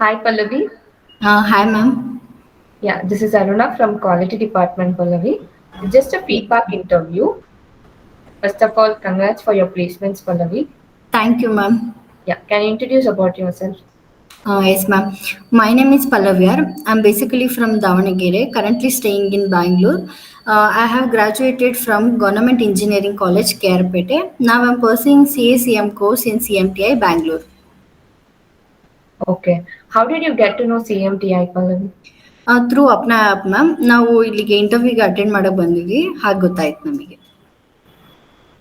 Hi Pallavi. Hi, ma'am. Yeah, this is Aruna from Quality Department, Pallavi. It's just a feedback interview. First of all, congrats for your placements, Pallavi. Thank you, ma'am. Yeah, can you introduce about yourself? Yes, ma'am. My name is Pallavi. I'm basically from Davanagere, currently staying in Bangalore. I have graduated from Government Engineering College, Kerpete. Now I'm pursuing CACM course in CMTI, Bangalore. Okay. How did you get to know CMTI, Pallavi? Through Apna app ma'am ನಾವು ಇಲ್ಲಿಗೆ ಇಂಟರ್ವ್ಯೂಗೆ attend ಮಾಡಕ್ಕೆ ಬಂದಿದ್ವಿ ಹಾಗೆ ಗೊತ್ತಾಯ್ತು ನಮಗೆ.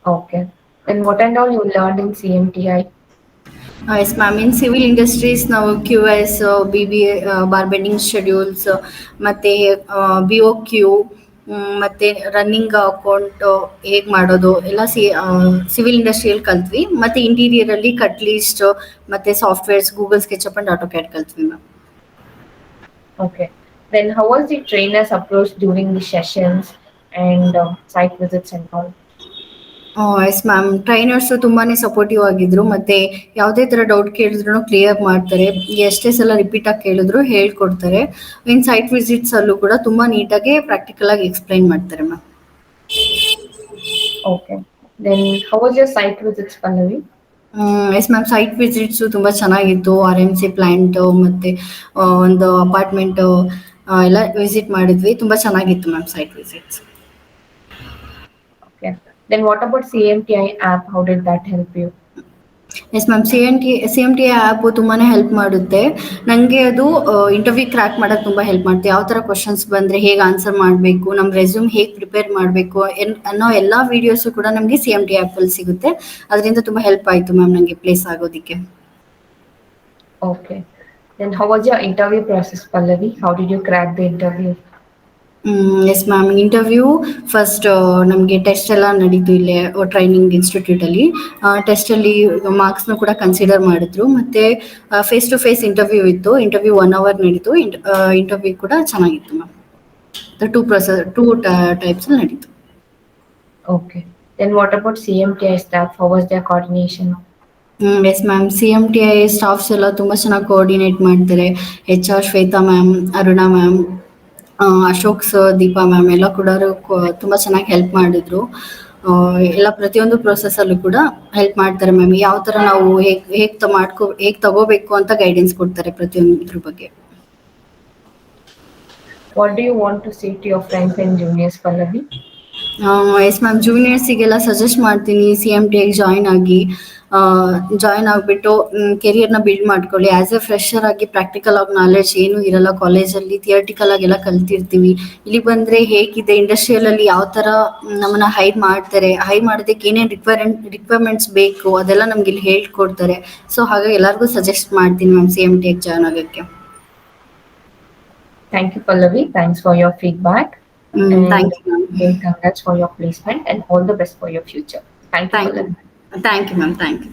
Okay. Then what and all you learned in CMTI? Yes ma'am in civil industries ನಾವು Q S B B a bar bending schedules ಮತ್ತು B O Q ಮತ್ತು ರನ್ನಿಂಗ್ ಅಕೌಂಟ್ ಹೇಗೆ ಮಾಡೋದು ಎಲ್ಲ ಸಿವಿಲ್ ಇಂಡಸ್ಟ್ರಿಯಲ್ಲಿ ಕಲ್ತ್ವಿ ಮತ್ತು ಇಂಟೀರಿಯರಲ್ಲಿ ಕಟ್ ಲೀಸ್ಟ್ ಮತ್ತು softwares Google SketchUp and AutoCAD ಕಲ್ತ್ವಿ ma'am. Okay. Then how was the trainer's approach during the sessions and site visits and all? Yes ma'am trainers ತುಂಬಾ ಸಪೋರ್ಟಿವ್ ಆಗಿದ್ರು ಮತ್ತು ಯಾವುದೇ ಥರ ಡೌಟ್ ಕೇಳಿದ್ರು ಕ್ಲಿಯರ್ ಮಾಡ್ತಾರೆ, ಎಷ್ಟೇ ಸಲ ರಿಪೀಟಾಗಿ ಕೇಳಿದ್ರು ಹೇಳ್ಕೊಡ್ತಾರೆ. ಇನ್ ಸೈಟ್ ವಿಸಿಟ್ಸಲ್ಲೂ ಕೂಡ ತುಂಬ ನೀಟಾಗಿ ಪ್ರಾಕ್ಟಿಕಲಾಗಿ ಎಕ್ಸ್ಪ್ಲೈನ್ ಮಾಡ್ತಾರೆ ma'am. Okay. Then how was your site visits, Pallavi? Yes ma'am site visits ತುಂಬ ಚೆನ್ನಾಗಿತ್ತು. ಆರ್ ಎಮ್ ಸಿ ಪ್ಲ್ಯಾಂಟು ಮತ್ತು ಒಂದು ಅಪಾರ್ಟ್ಮೆಂಟು ಎಲ್ಲ ವಿಸಿಟ್ ಮಾಡಿದ್ವಿ. ತುಂಬ ಚೆನ್ನಾಗಿತ್ತು ma'am site visits. Okay. Then what about CMTI app? How did that help you? Yes ma'am C M T app ತುಂಬಾ help ಮಾಡುತ್ತೆ. ನನಗೆ ಅದು ಇಂಟರ್ವ್ಯೂ ಕ್ರ್ಯಾಕ್ ಮಾಡೋಕ್ಕೆ ತುಂಬ ಹೆಲ್ಪ್ ಮಾಡುತ್ತೆ. ಯಾವ ಥರ ಕ್ವಶನ್ಸ್ ಬಂದರೆ ಹೇಗೆ ಆನ್ಸರ್ ಮಾಡಬೇಕು, ನಮ್ಮ ರೆಸ್ಯೂಮ್ ಹೇಗೆ ಪ್ರಿಪೇರ್ ಮಾಡಬೇಕು ಅನ್ನೋ ಎಲ್ಲ ವೀಡಿಯೋಸು ಕೂಡ ನಮಗೆ CMT ಆ್ಯಪಲ್ಲಿ ಸಿಗುತ್ತೆ. ಅದರಿಂದ ತುಂಬ ಹೆಲ್ಪ್ ಆಯಿತು ಮ್ಯಾಮ್ ನನಗೆ ಪ್ಲೇಸ್ ಆಗೋದಕ್ಕೆ. Okay. Then how was your interview process, Pallavi? How did you crack the interview? Yes ma'am interview first ನಮಗೆ ಟೆಸ್ಟ್ ಎಲ್ಲ ನಡೀತು ಇಲ್ಲೇ ಟ್ರೈನಿಂಗ್ ಇನ್ಸ್ಟಿಟ್ಯೂಟಲ್ಲಿ. ಟೆಸ್ಟಲ್ಲಿ ಮಾರ್ಕ್ಸ್ನ ಕೂಡ ಕನ್ಸಿಡರ್ ಮಾಡಿದ್ರು ಮತ್ತು ಫೇಸ್ ಟು ಫೇಸ್ ಇಂಟರ್ವ್ಯೂ ಇತ್ತು. ಇಂಟರ್ವ್ಯೂ 1 hour ನಡೀತು. ಇಂಟರ್ವ್ಯೂ ಕೂಡ ಚೆನ್ನಾಗಿತ್ತು ಮ್ಯಾಮ್. ಟೂ ಟೈಪ್ಸಲ್ಲಿ ನಡೀತು. Okay. Then what about CMTI staff? How was their coordination? Yes ma'am CMTI staffs ಎಲ್ಲ ತುಂಬ ಚೆನ್ನಾಗಿ ಕೋಆರ್ಡಿನೇಟ್ ಮಾಡ್ತಾರೆ. HR Shweta ma'am, Aruna ma'am, Ashok sir, Deepa ma'am ಎಲ್ಲ ಕೂಡ ತುಂಬ ಚೆನ್ನಾಗಿ ಹೆಲ್ಪ್ ಮಾಡಿದರು. ಎಲ್ಲ ಪ್ರತಿಯೊಂದು ಪ್ರೊಸೆಸಲ್ಲೂ ಕೂಡ ಹೆಲ್ಪ್ ಮಾಡ್ತಾರೆ ಮ್ಯಾಮ್. ಯಾವ ಥರ ನಾವು ಹೇಗೆ ತಗೋಬೇಕು ಅಂತ ಗೈಡೆನ್ಸ್ ಕೊಡ್ತಾರೆ ಪ್ರತಿಯೊಂದ್ರ ಬಗ್ಗೆ. What do you want to say to your friends and juniors, Pallavi? Yes ma'am ಜೂನಿಯರ್ಸಿಗೆಲ್ಲ ಸಜೆಸ್ಟ್ ಮಾಡ್ತೀನಿ CMTIಗೆ ಜಾಯ್ನ್ ಆಗಿಬಿಟ್ಟು ಕೆರಿಯರ್ನ ಬಿಲ್ಡ್ ಮಾಡ್ಕೊಳ್ಳಿ. ಆ್ಯಸ್ ಎ ಫ್ರೆಷರ್ ಆಗಿ ಪ್ರಾಕ್ಟಿಕಲ್ ಆಗಿ ನಾಲೆಡ್ಜ್ ಏನೂ ಇರಲ್ಲ ಕಾಲೇಜಲ್ಲಿ, ಥಿಯರಿಟಿಕಲ್ ಆಗೆಲ್ಲ ಕಲ್ತಿರ್ತೀವಿ. ಇಲ್ಲಿ ಬಂದರೆ ಹೇಗಿದೆ ಇಂಡಸ್ಟ್ರಿಯಲಲ್ಲಿ ಯಾವ ಥರ ನಮ್ಮನ್ನು ಹೈರ್ ಮಾಡೋದಕ್ಕೆ ಏನೇನು ರಿಕ್ವೈರ್ಮೆಂಟ್ಸ್ ಬೇಕು ಅದೆಲ್ಲ ನಮ್ಗೆ ಇಲ್ಲಿ ಹೇಳ್ಕೊಡ್ತಾರೆ. ಸೊ ಹಾಗಾಗಿ ಎಲ್ಲರಿಗೂ ಸಜೆಸ್ಟ್ ಮಾಡ್ತೀನಿ ಮ್ಯಾಮ್ CMTIಗೆ ಜಾಯ್ನ್ ಆಗೋಕ್ಕೆ. Thank you, Pallavi. Thanks for your feedback. And thank you ma'am. again, congrats for your placement and all the best for your future. Thank you, thank you Pallavi. Thank you ma'am. Thank you.